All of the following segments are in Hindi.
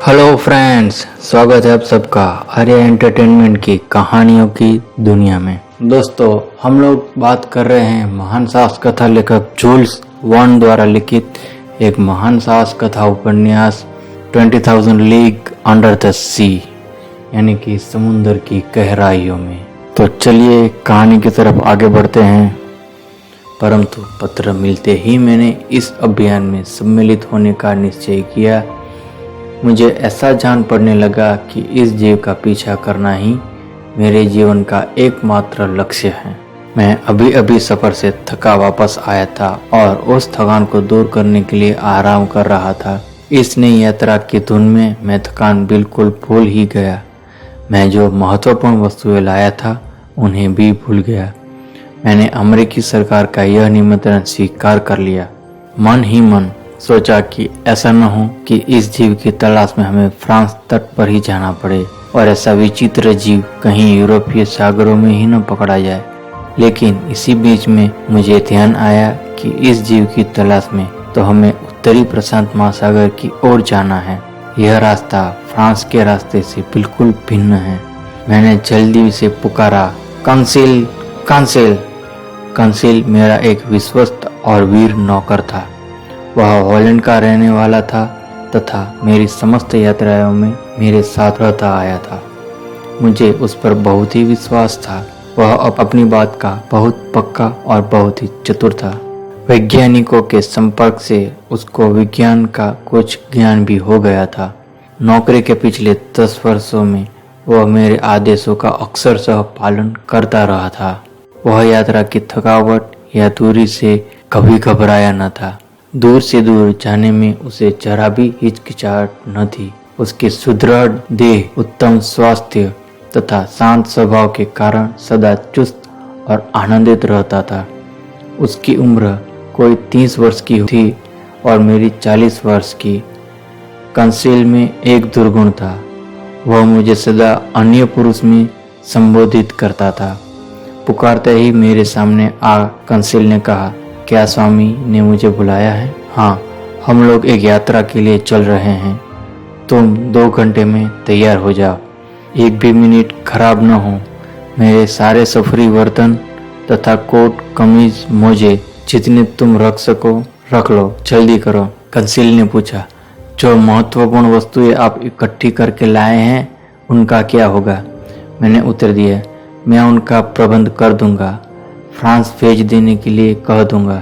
हेलो फ्रेंड्स, स्वागत है आप सबका आर्या एंटरटेनमेंट की कहानियों की दुनिया में। दोस्तों, हम लोग बात कर रहे हैं महान साहस कथा लेखक जूल्स वर्न द्वारा लिखित एक महान साहस कथा उपन्यास 20,000 लीग अंडर द सी, यानी कि समुद्र की गहराइयों में। तो चलिए कहानी की तरफ आगे बढ़ते हैं। परंतु पत्र मिलते ही मैंने इस अभियान में सम्मिलित होने का निश्चय किया। मुझे ऐसा जान पड़ने लगा कि इस जीव का पीछा करना ही मेरे जीवन का एकमात्र लक्ष्य है। मैं अभी अभी सफर से थका वापस आया था और उस थकान को दूर करने के लिए आराम कर रहा था। इस नई यात्रा की धुन में मैं थकान बिल्कुल भूल ही गया। मैं जो महत्वपूर्ण वस्तुएं लाया था उन्हें भी भूल गया। मैंने अमेरिकी सरकार का यह निमंत्रण स्वीकार कर लिया। मन ही मन सोचा कि ऐसा न हो कि इस जीव की तलाश में हमें फ्रांस तट पर ही जाना पड़े और ऐसा विचित्र जीव कहीं यूरोपीय सागरों में ही न पकड़ा जाए। लेकिन इसी बीच में मुझे ध्यान आया कि इस जीव की तलाश में तो हमें उत्तरी प्रशांत महासागर की ओर जाना है। यह रास्ता फ्रांस के रास्ते से बिल्कुल भिन्न है। मैंने जल्दी से पुकारा, कंसिल, कंसिल। कंसिल मेरा एक विश्वस्त और वीर नौकर था। वह हॉलैंड का रहने वाला था तथा मेरी समस्त यात्राओं में मेरे साथ रहता आया था। मुझे उस पर बहुत ही विश्वास था। वह अपनी बात का बहुत पक्का और बहुत ही चतुर था। वैज्ञानिकों के संपर्क से उसको विज्ञान का कुछ ज्ञान भी हो गया था। नौकरी के पिछले 10 वर्षों में वह मेरे आदेशों का अक्षरशः पालन करता रहा था। वह यात्रा की थकावट या दूरी से कभी घबराया न था। दूर से दूर जाने में उसे जरा भी हिचकिचाहट न थी। उसकी सुदृढ़ देह, उत्तम स्वास्थ्य तथा शांत स्वभाव के कारण सदा चुस्त और आनंदित रहता था। उसकी उम्र कोई 30 वर्ष की थी और मेरी 40 वर्ष की। कंसिल में एक दुर्गुण था, वह मुझे सदा अन्य पुरुष में संबोधित करता था। पुकारते ही मेरे सामने आ कंसिल ने कहा, क्या स्वामी ने मुझे बुलाया है? हाँ, हम लोग एक यात्रा के लिए चल रहे हैं। तुम 2 घंटे में तैयार हो जाओ। एक भी मिनट खराब न हो। मेरे सारे सफरी बर्तन तथा कोट, कमीज, मोजे जितने तुम रख सको रख लो। जल्दी करो। कंसिल ने पूछा, जो महत्वपूर्ण वस्तुएं आप इकट्ठी करके लाए हैं उनका क्या होगा? मैंने उत्तर दिया, मैं उनका प्रबंध कर दूंगा। फ्रांस भेज देने के लिए कह दूंगा।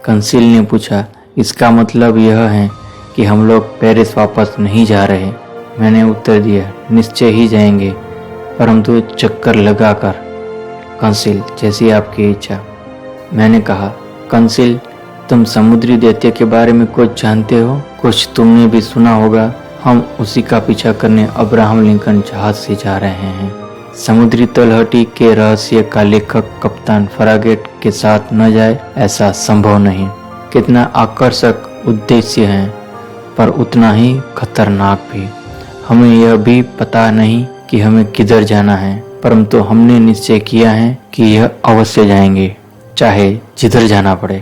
कंसिल ने पूछा, इसका मतलब यह है कि हम लोग पेरिस वापस नहीं जा रहे? मैंने उत्तर दिया, निश्चय ही जाएंगे, परंतु चक्कर लगाकर। कंसिल, जैसी आपकी इच्छा। मैंने कहा, कंसिल, तुम समुद्री दैत्य के बारे में कुछ जानते हो? कुछ तुमने भी सुना होगा। हम उसी का पीछा करने अब्राहम लिंकन जहाज से जा रहे हैं। समुद्री तलहटी के रहस्य का लेखक कप्तान फरागेट के साथ न जाए, ऐसा संभव नहीं। कितना आकर्षक उद्देश्य है, पर उतना ही खतरनाक भी। हमें यह भी पता नहीं कि हमें किधर जाना है, परंतु हमने निश्चय किया है कि यह अवश्य जाएंगे, चाहे जिधर जाना पड़े।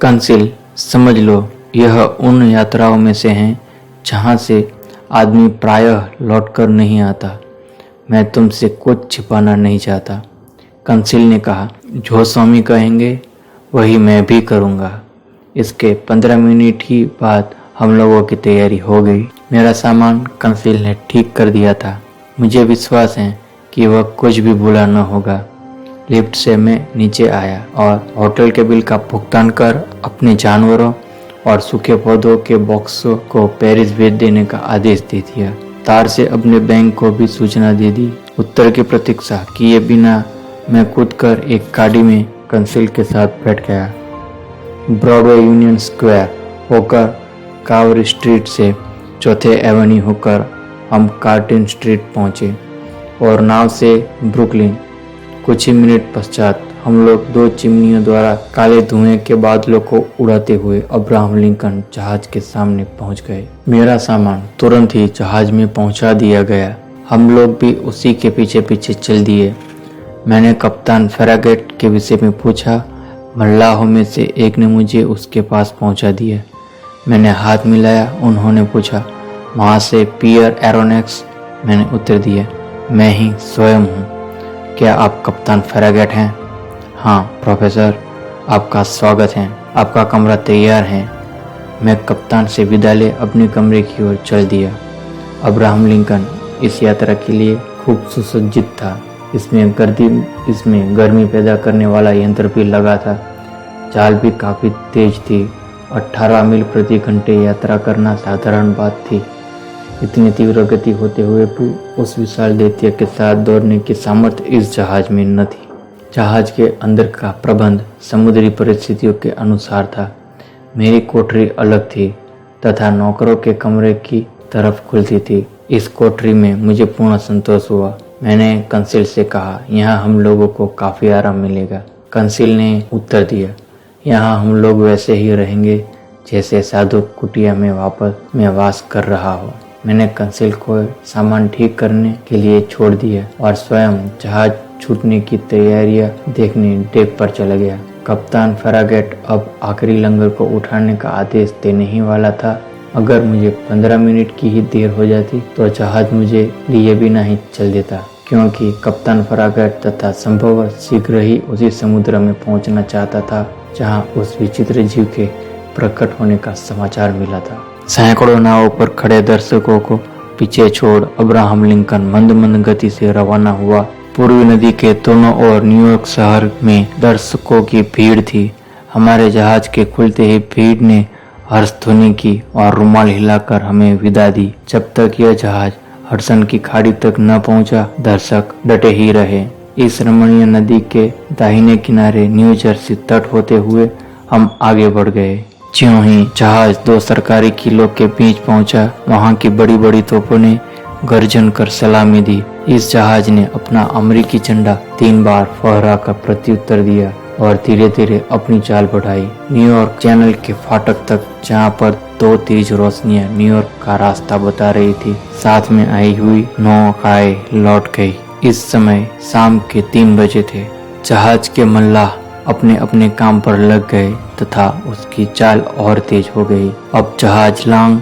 कंसिल, समझ लो, यह उन यात्राओं में से है जहाँ से आदमी प्रायः लौटकर नहीं आता। मैं तुमसे कुछ छिपाना नहीं चाहता। कंसिल ने कहा, जो स्वामी कहेंगे वही मैं भी करूँगा। इसके 15 मिनट ही बाद हम लोगों की तैयारी हो गई। मेरा सामान कंसिल ने ठीक कर दिया था। मुझे विश्वास है कि वह कुछ भी भूला न होगा। लिफ्ट से मैं नीचे आया और होटल के बिल का भुगतान कर अपने जानवरों और सूखे पौधों के बॉक्सों को पेरिस भेज देने का आदेश दे दिया। तार से अपने बैंक को भी सूचना दे दी। उत्तर की प्रतीक्षा किए बिना मैं कूदकर एक गाड़ी में कंसिल के साथ बैठ गया। ब्रॉडवे यूनियन स्क्वायर होकर कावर स्ट्रीट से 4th एवेन्यू होकर हम कार्टिन स्ट्रीट पहुंचे और नाव से ब्रुकलिन। कुछ ही मिनट पश्चात हम लोग 2 चिमनियों द्वारा काले धुएं के बादलों को उड़ाते हुए अब्राहम लिंकन जहाज के सामने पहुंच गए। मेरा सामान तुरंत ही जहाज में पहुंचा दिया गया। हम लोग भी उसी के पीछे पीछे चल दिए। मैंने कप्तान फरागेट के विषय में पूछा। मल्लाहों में से एक ने मुझे उसके पास पहुंचा दिया। मैंने हाथ मिलाया। उन्होंने पूछा, वहाँ से पियर एरोनेक्स। मैंने उत्तर दिया, मैं ही स्वयं हूँ। क्या आप कप्तान फैरागेट हैं? हाँ प्रोफेसर, आपका स्वागत है, आपका कमरा तैयार है। मैं कप्तान से विदा ले अपने कमरे की ओर चल दिया। अब्राहम लिंकन इस यात्रा के लिए खूब सुसज्जित था। इसमें गर्मी पैदा करने वाला यंत्र भी लगा था। चाल भी काफ़ी तेज थी। 18 मील प्रति घंटे यात्रा करना साधारण बात थी। इतनी तीव्र गति होते हुए भी उस विशाल दैत्य के साथ दौड़ने की सामर्थ्य इस जहाज में न थी। जहाज के अंदर का प्रबंध समुद्री परिस्थितियों के अनुसार था। मेरी कोठरी अलग थी तथा नौकरों के कमरे की तरफ खुलती थी। इस कोठरी में मुझे पूर्ण संतोष हुआ। मैंने कंसिल से कहा, यहाँ हम लोगों को काफ़ी आराम मिलेगा। कंसिल ने उत्तर दिया, यहाँ हम लोग वैसे ही रहेंगे जैसे साधु कुटिया में वास कर रहा हो। मैंने कंसिल को सामान ठीक करने के लिए छोड़ दिया और स्वयं जहाज छूटने की तैयारियां देखने डेक पर चला गया। कप्तान फैरागेट अब आखिरी लंगर को उठाने का आदेश देने ही वाला था। अगर मुझे 15 मिनट की ही देर हो जाती तो जहाज मुझे लिए बिना ही चल देता, क्योंकि कप्तान फैरागेट तथा संभव शीघ्र ही उसी समुद्र में पहुंचना चाहता था जहां उस विचित्र जीव के प्रकट होने का समाचार मिला था। सैकड़ों नावों पर खड़े दर्शकों को पीछे छोड़ अब्राहम लिंकन मंद मंद गति से रवाना हुआ। पूर्वी नदी के दोनों ओर न्यूयॉर्क शहर में दर्शकों की भीड़ थी। हमारे जहाज के खुलते ही भीड़ ने हर्ष ध्वनि की और रुमाल हिलाकर हमें विदा दी। जब तक यह जहाज हडसन की खाड़ी तक न पहुंचा, दर्शक डटे ही रहे। इस रमणीय नदी के दाहिने किनारे न्यू जर्सी तट होते हुए हम आगे बढ़ गए। ज्यों ही जहाज 2 सरकारी किलों के बीच पहुंचा, वहां की बड़ी बड़ी तोपों ने गर्जन कर सलामी दी। इस जहाज ने अपना अमेरिकी झंडा 3 बार फहराकर प्रत्युत्तर दिया और धीरे धीरे अपनी चाल बढ़ाई। न्यूयॉर्क चैनल के फाटक तक, जहां पर 2 तेज रोशनियां न्यूयॉर्क का रास्ता बता रही थी, साथ में आई हुई नौकाएं लौट गई। इस समय शाम के 3 बजे थे। जहाज के मल्लाह अपने अपने काम पर लग गए तथा उसकी चाल और तेज हो गई। अब जहाज लांग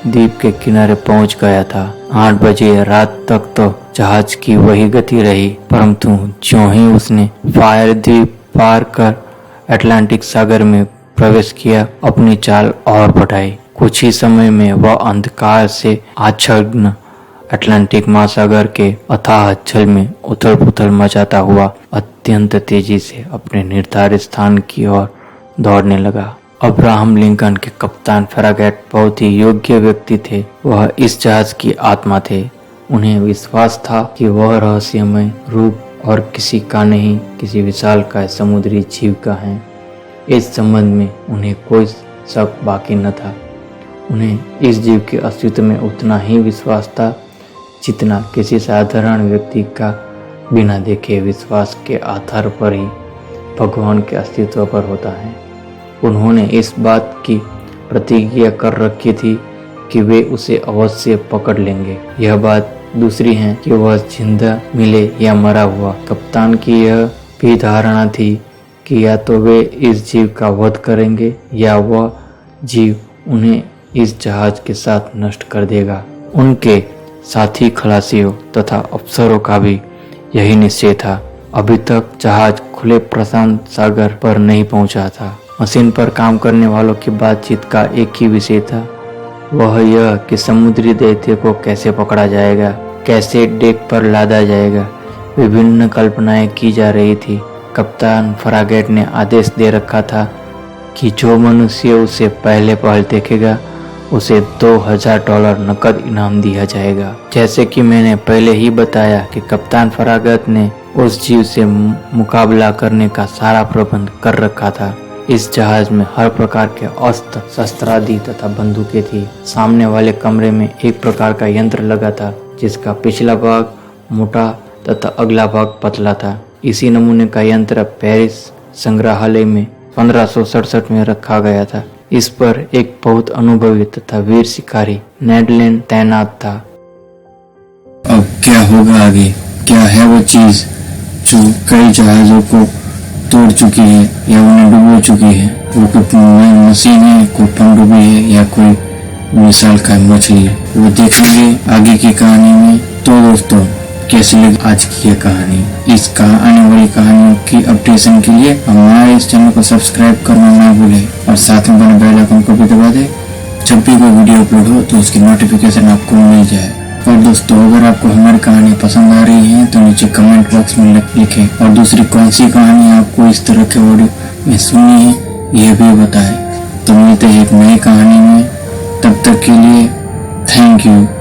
द्वीप के किनारे पहुंच गया था। 8 बजे रात तक तो जहाज की वही गति रही, परंतु ज्यों ही उसने फायर द्वीप पार कर अटलांटिक सागर में प्रवेश किया, अपनी चाल और बढ़ाई। कुछ ही समय में वह अंधकार से आच्छन्न अटलांटिक महासागर के अथाह जल में उथल पुथल मचाता हुआ अत्यंत तेजी से अपने निर्धारित स्थान की ओर दौड़ने लगा। अब्राहम लिंकन के कप्तान फैरागेट बहुत ही योग्य व्यक्ति थे। वह इस जहाज की आत्मा थे। उन्हें विश्वास था कि वह रहस्यमय रूप और किसी का नहीं, किसी विशालकाय समुद्री जीव का है। इस संबंध में उन्हें कोई शक बाकी न था। उन्हें इस जीव के अस्तित्व में उतना ही विश्वास था जितना किसी साधारण व्यक्ति का बिना देखे विश्वास के आधार पर ही भगवान के अस्तित्व पर होता है। उन्होंने इस बात की प्रतिज्ञा कर रखी थी कि वे उसे अवश्य पकड़ लेंगे। यह बात दूसरी है कि वह जिंदा मिले या मरा हुआ। कप्तान की यह भी धारणा थी कि या तो वे इस जीव का वध करेंगे या वह जीव उन्हें इस जहाज के साथ नष्ट कर देगा। उनके साथी खलासियों तथा अफसरों का भी यही निश्चय था। अभी तक जहाज खुले प्रशांत सागर पर नहीं पहुंचा था। मशीन पर काम करने वालों की बातचीत का एक ही विषय था, वह यह कि समुद्री दैत्य को कैसे पकड़ा जाएगा, कैसे डेक पर लादा जाएगा। विभिन्न कल्पनाएं की जा रही थी। कप्तान फैरागेट ने आदेश दे रखा था कि जो मनुष्य उसे पहले पहल देखेगा उसे $2000 नकद इनाम दिया जाएगा। जैसे कि मैंने पहले ही बताया कि कप्तान फैरागेट ने उस जीव से मुकाबला करने का सारा प्रबंध कर रखा था। इस जहाज में हर प्रकार के अस्त्र शस्त्रादि तथा बंदूकें थी। सामने वाले कमरे में एक प्रकार का यंत्र लगा था जिसका पिछला भाग मोटा तथा अगला भाग पतला था। इसी नमूने का यंत्र पेरिस संग्रहालय में 1567 में रखा गया था। इस पर एक बहुत अनुभवी तथा वीर शिकारी नेड लैंड तैनात था। अब क्या होगा आगे? क्या है वो चीज जो कई जहाजों को तोड़ चुकी है या उन्हें डुबो चुकी है? वो कोई मशीन है, कोई पनडुब्बी है या कोई विशालकाय मछली, वो देखेंगे आगे की कहानी में। तो दोस्तों, कैसी लगी आज की ये कहानी? इस आने वाली कहानियों की अपडेशन के लिए हमारे इस चैनल को सब्सक्राइब करना ना भूले और साथ में बने बेल आइकन को भी दबा दे। जब भी कोई वीडियो अपलोड हो तो उसकी नोटिफिकेशन आपको मिल जाए। और दोस्तों, अगर आपको हमारी कहानी पसंद आ रही है तो नीचे कमेंट बॉक्स में लिखें, और दूसरी कौन सी कहानी आपको इस तरह के वीडियो में सुननी है यह भी बताएं। तो मिलते हैं एक नई कहानी में, तब तक के लिए थैंक यू।